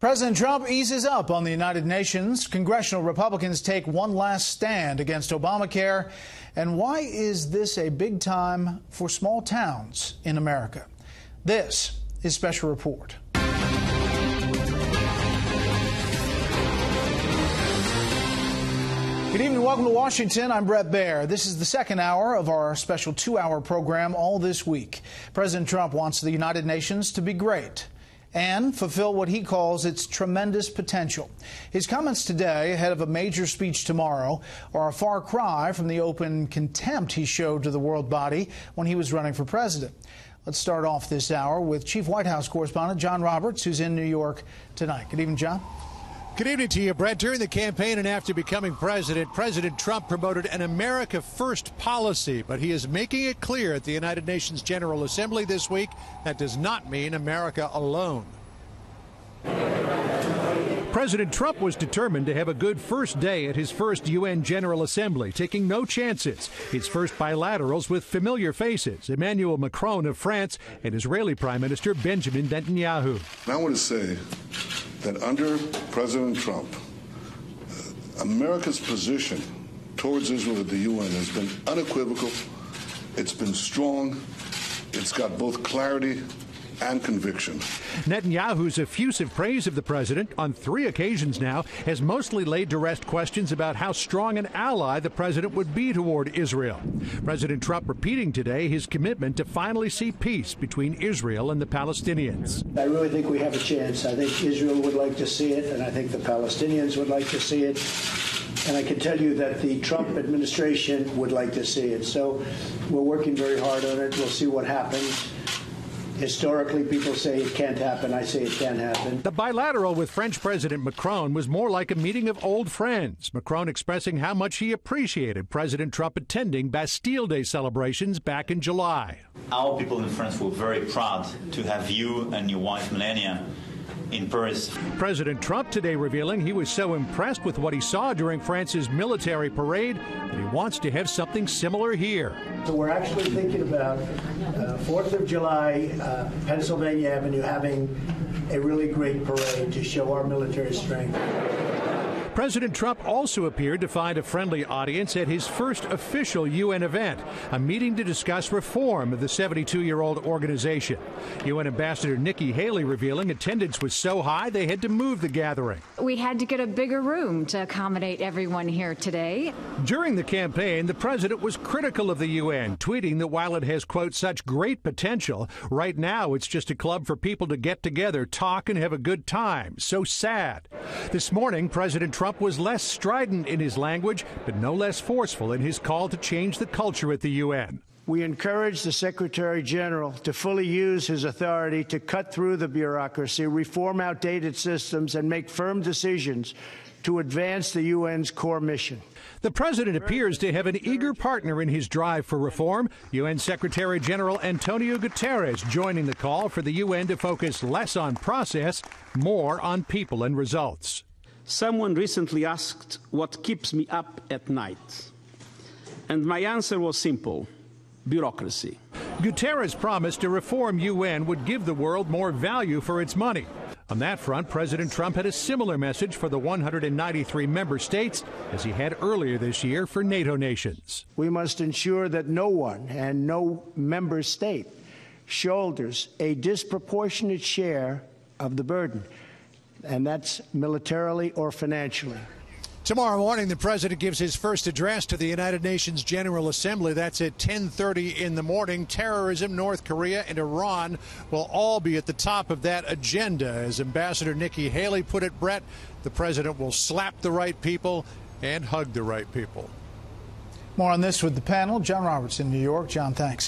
President Trump eases up on the United Nations. Congressional Republicans take one last stand against Obamacare. And why is this a big time for small towns in America? This is Special Report. Good evening. Welcome to Washington. I'm Brett Baer. This is the second hour of our special two-hour program all this week. President Trump wants the United Nations to be great and fulfill what he calls its tremendous potential. His comments today, ahead of a major speech tomorrow, are a far cry from the open contempt he showed to the world body when he was running for president. Let's start off this hour with Chief White House correspondent John Roberts, who's in New York tonight. Good evening, John. Good evening to you, Brett. During the campaign and after becoming president, President Trump promoted an America First policy, but he is making it clear at the United Nations General Assembly this week that does not mean America alone. President Trump was determined to have a good first day at his first UN General Assembly, taking no chances. His first bilaterals with familiar faces, Emmanuel Macron of France and Israeli Prime Minister Benjamin Netanyahu. I want to say that under President Trump, America's position towards Israel at the UN has been unequivocal. It's been strong. It's got both clarity and conviction. Netanyahu's effusive praise of the president on 3 occasions now has mostly laid to rest questions about how strong an ally the president would be toward Israel. President Trump repeating today his commitment to finally see peace between Israel and the Palestinians. I really think we have a chance. I think Israel would like to see it, and I think the Palestinians would like to see it. And I can tell you that the Trump administration would like to see it. So we're working very hard on it. We'll see what happens. Historically, people say it can't happen. I say it can happen. The bilateral with French President Macron was more like a meeting of old friends. Macron expressing how much he appreciated President Trump attending Bastille Day celebrations back in July. Our people in France were very proud to have you and your wife, Melania, in Paris. President Trump today revealing he was so impressed with what he saw during France's military parade that he wants to have something similar here. So we're actually thinking about 4th of July, Pennsylvania Avenue, having a really great parade to show our military strength. President Trump also appeared to find a friendly audience at his first official UN event, a meeting to discuss reform of the 72-year-old organization. UN Ambassador Nikki Haley revealing attendance was so high they had to move the gathering. We had to get a bigger room to accommodate everyone here today. During the campaign, the president was critical of the UN, tweeting that while it has, quote, such great potential, right now it's just a club for people to get together, talk, and have a good time. So sad. This morning, President Trump was less strident in his language, but no less forceful in his call to change the culture at the UN. We encourage the Secretary General to fully use his authority to cut through the bureaucracy, reform outdated systems, and make firm decisions to advance the UN's core mission. The president appears to have an eager partner in his drive for reform. UN Secretary General Antonio Guterres joining the call for the UN to focus less on process, more on people and results. Someone recently asked what keeps me up at night. And my answer was simple: bureaucracy. Guterres promised to reform UN would give the world more value for its money. On that front, President Trump had a similar message for the 193 member states as he had earlier this year for NATO nations. We must ensure that no one and no member state shoulders a disproportionate share of the burden, and that's militarily or financially. Tomorrow morning, the president gives his first address to the United Nations General Assembly. That's at 10:30 in the morning. Terrorism, North Korea, and Iran will all be at the top of that agenda. As Ambassador Nikki Haley put it, Brett, the president will slap the right people and hug the right people. More on this with the panel. John Roberts in New York. John, thanks.